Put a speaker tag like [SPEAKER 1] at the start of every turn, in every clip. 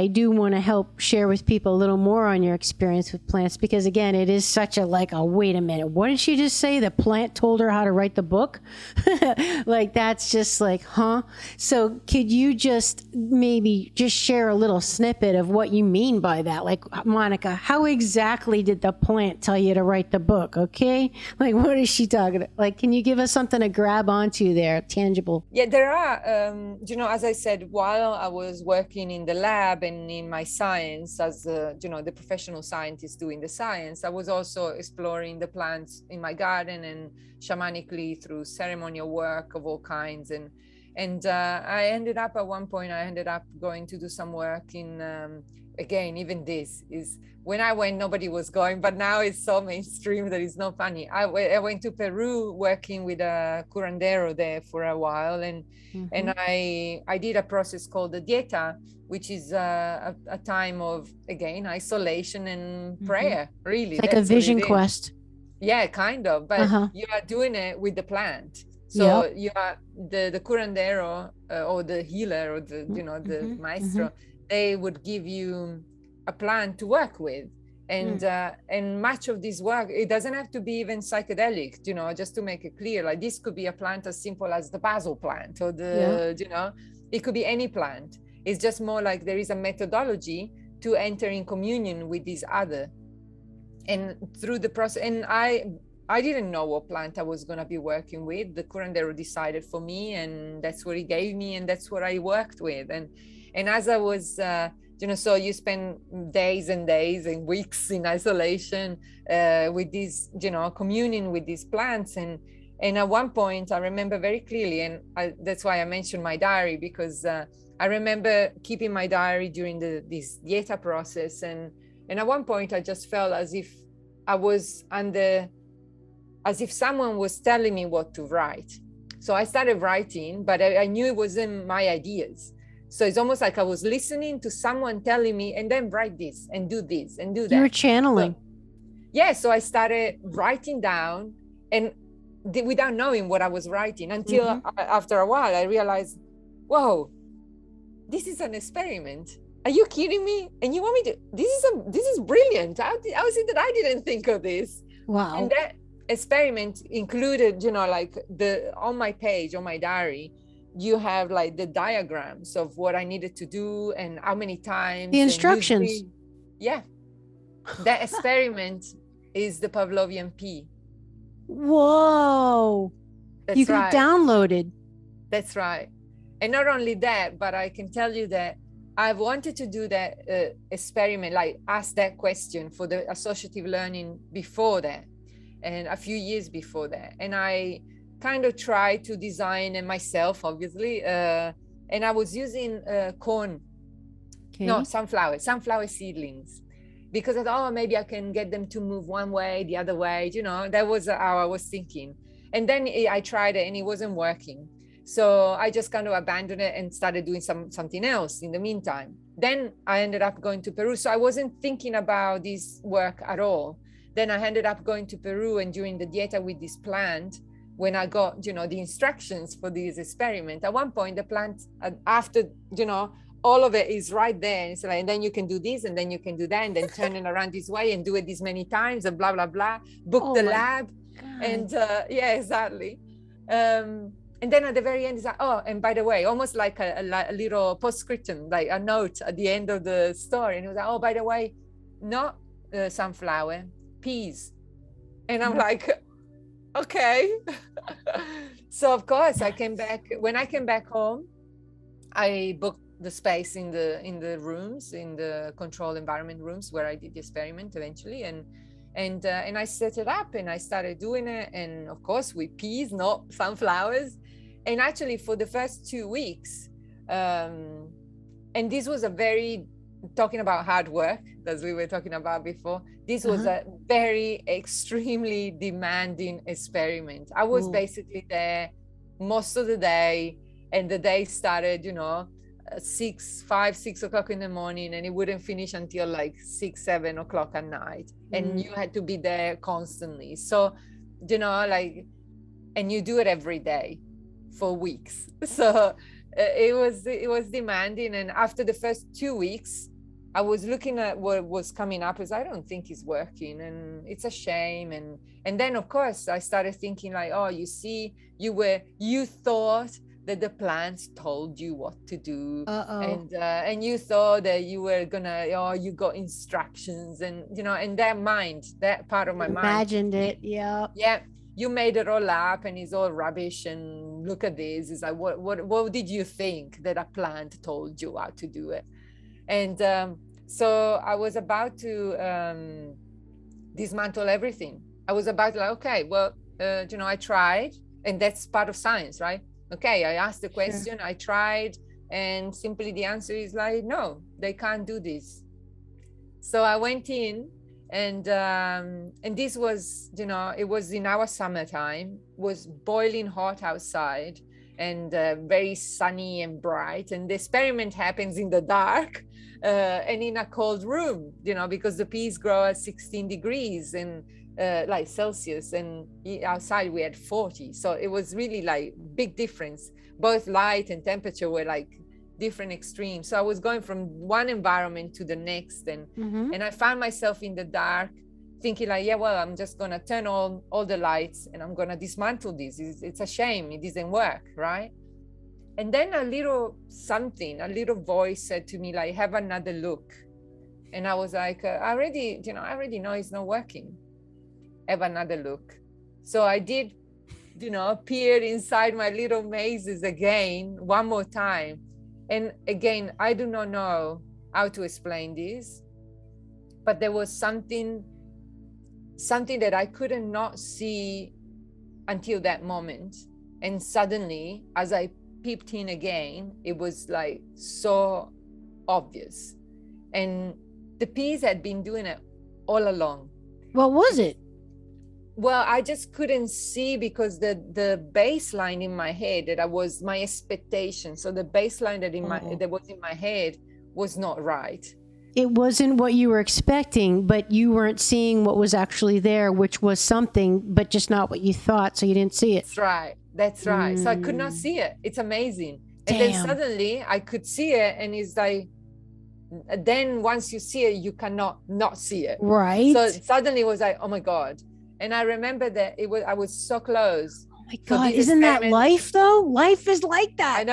[SPEAKER 1] I do want to help share with people a little more on your experience with plants, because again, it is such a wait a minute, what did she just say? The plant told her how to write the book? Like, that's just like, huh? So could you just maybe just share a little snippet of what you mean by that? Like, Monica, how exactly did the plant tell you to write the book? Okay. Like, what is she talking about? Like, can you give us something to grab onto there, tangible?
[SPEAKER 2] Yeah, there are, as I said, while I was working in the lab and in my science as, the professional scientist doing the science, I was also exploring the plants in my garden and shamanically through ceremonial work of all kinds. And I ended up at one point, going to do some work in, again, even this is, when I went, nobody was going, but now it's so mainstream that it's not funny. I went to Peru working with a curandero there for a while. And I did a process called the dieta, which is a time of, again, isolation and prayer, really.
[SPEAKER 1] It's like a vision quest.
[SPEAKER 2] Yeah, kind of, but you are doing it with the plant. So you are the curandero or the healer or the maestro, they would give you a plant to work with. And much of this work, it doesn't have to be even psychedelic, just to make it clear, like this could be a plant as simple as the basil plant or it could be any plant. It's just more like there is a methodology to enter in communion with this other. And through the process, and I didn't know what plant I was going to be working with. The curandero decided for me, and that's what he gave me, and that's what I worked with. And as I was, so you spend days and days and weeks in isolation with these, communing with these plants. And at one point, I remember very clearly, and that's why I mentioned my diary, because I remember keeping my diary during this dieta process. And at one point, I just felt as if I was as if someone was telling me what to write. So I started writing, but I knew it wasn't my ideas. So it's almost like I was listening to someone telling me, and then write this and do this and do that.
[SPEAKER 1] You were channeling.
[SPEAKER 2] So I started writing down, and without knowing what I was writing, until after a while I realized, whoa, this is an experiment. Are you kidding me? And you want me to, this is brilliant. How is it that I didn't think of this?
[SPEAKER 1] Wow.
[SPEAKER 2] And that experiment included, on my page, on my diary, you have like the diagrams of what I needed to do and how many times.
[SPEAKER 1] The instructions.
[SPEAKER 2] That experiment is the Pavlovian pea.
[SPEAKER 1] Whoa. You got downloaded.
[SPEAKER 2] That's right. And not only that, but I can tell you that I've wanted to do that experiment, like ask that question for the associative learning before that, and a few years before that. And I kind of tried to design it myself, obviously. And I was using sunflower seedlings, because I thought, maybe I can get them to move one way, the other way, that was how I was thinking. And then I tried it and it wasn't working. So I just kind of abandoned it and started doing something else in the meantime. Then I ended up going to Peru. So I wasn't thinking about this work at all. Then I ended up going to Peru and doing the dieta with this plant. When I got, the instructions for this experiment, at one point the plant, after, all of it is right there. And it's like, and then you can do this, and then you can do that, and then turn it around this way and do it this many times, and blah, blah, blah. Book the lab. God. And exactly. And then at the very end, it's like, oh, and by the way, almost like a little postscriptum, like a note at the end of the story. And it was like, oh, by the way, not sunflower, peas. And I'm like, okay. So of course I came back. When I came back home, I booked the space in the rooms, in the controlled environment rooms where I did the experiment eventually. And I set it up and I started doing it. And of course with peas, not sunflowers. And actually for the first 2 weeks, and this was talking about hard work, as we were talking about before, this was a very extremely demanding experiment. I was basically there most of the day, and the day started, 6 o'clock in the morning, and it wouldn't finish until like 6, 7 o'clock at night. And you had to be there constantly. So, and you do it every day for weeks. So it was demanding. And after the first 2 weeks, I was looking at what was coming up as I don't think it's working, and it's a shame. And then of course I started thinking like, oh, you see, you thought that the plants told you what to do, and you thought that you were gonna, oh, you got instructions, and and that part of my mind
[SPEAKER 1] imagined it. Yeah.
[SPEAKER 2] You made it all up and it's all rubbish, and look at this. It's like, what did you think that a plant told you how to do it? And so I was about to dismantle everything. I was about to like, okay, well, I tried, and that's part of science, right? Okay, I asked the question, sure. I tried, and simply the answer is like, no, they can't do this. So I went in, and this was, it was in our summertime, was boiling hot outside, and very sunny and bright, and the experiment happens in the dark and in a cold room, because the peas grow at 16 degrees and like Celsius, and outside we had 40. So it was really like big difference. Both light and temperature were like different extremes. So I was going from one environment to the next, and I found myself in the dark thinking like, yeah, well, I'm just gonna turn on all the lights and I'm gonna dismantle this. It's a shame it didn't work, right? And then a little voice said to me like, have another look. And I was like, I already know it's not working. Have another look. So I did, peer inside my little mazes again, one more time. And again, I do not know how to explain this, but there was something that I couldn't not see until that moment. And suddenly, as I peeped in again, it was like so obvious. And the peas had been doing it all along.
[SPEAKER 1] What was it?
[SPEAKER 2] Well, I just couldn't see because the baseline in my head, that was my expectation. So the baseline that was in my head was not right.
[SPEAKER 1] It wasn't what you were expecting, but you weren't seeing what was actually there, which was something, but just not what you thought. So you didn't see it.
[SPEAKER 2] That's right. So I could not see it. It's amazing. And then suddenly I could see it, and it's like, then once you see it, you cannot not see it.
[SPEAKER 1] Right.
[SPEAKER 2] So suddenly it was like, oh my God. And I remember that I was so close.
[SPEAKER 1] Oh my God. Isn't that life though? Life is like that.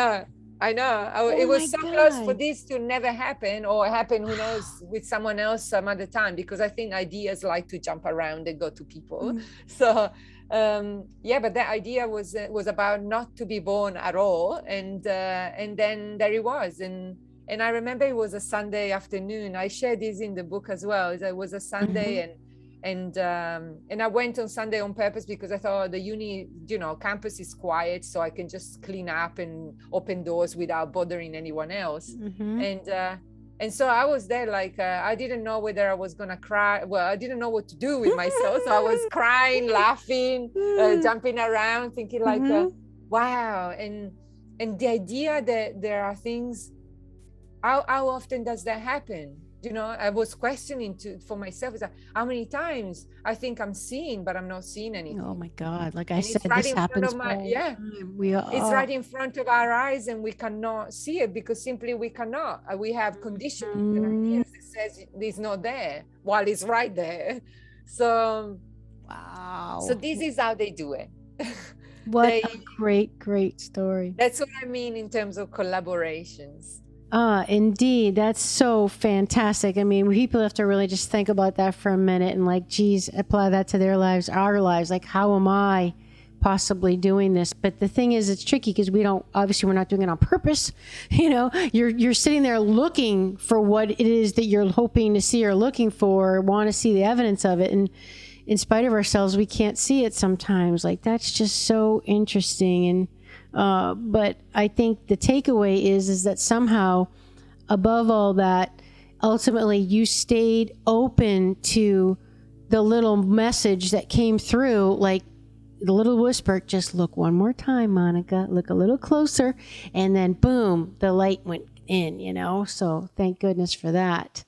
[SPEAKER 2] I know. It was so close for this to never happen, or happen, who knows, with someone else some other time, because I think ideas like to jump around and go to people. So but that idea was about not to be born at all. And then there it was. And I remember it was a Sunday afternoon. I shared this in the book as well. It was a Sunday, and I went on Sunday on purpose because I thought the uni, campus is quiet, so I can just clean up and open doors without bothering anyone else. And so I was there, like, I didn't know whether I was gonna cry. Well, I didn't know what to do with myself, so I was crying, laughing, jumping around, thinking like, wow. And the idea that there are things, how often does that happen? I was questioning for myself, is that how many times I think I'm seeing, but I'm not seeing anything.
[SPEAKER 1] Oh my God. Like I said, this happens all the time.
[SPEAKER 2] It's right in front of our eyes, and we cannot see it because simply we cannot. We have conditioning and ideas that says it's not there while it's right there. So, wow. So this is how they do it.
[SPEAKER 1] What a great story.
[SPEAKER 2] That's what I mean in terms of collaborations.
[SPEAKER 1] Indeed. That's so fantastic. I mean, people have to really just think about that for a minute and like, geez, apply that to their lives, our lives. Like, how am I possibly doing this? But the thing is, it's tricky because obviously we're not doing it on purpose. You're sitting there looking for what it is that you're hoping to see or looking for, want to see the evidence of it. And in spite of ourselves, we can't see it sometimes. Like, that's just so interesting. And but I think the takeaway is that somehow, above all that, ultimately you stayed open to the little message that came through, like the little whisper, just look one more time, Monica, look a little closer, and then boom, the light went in, So thank goodness for that.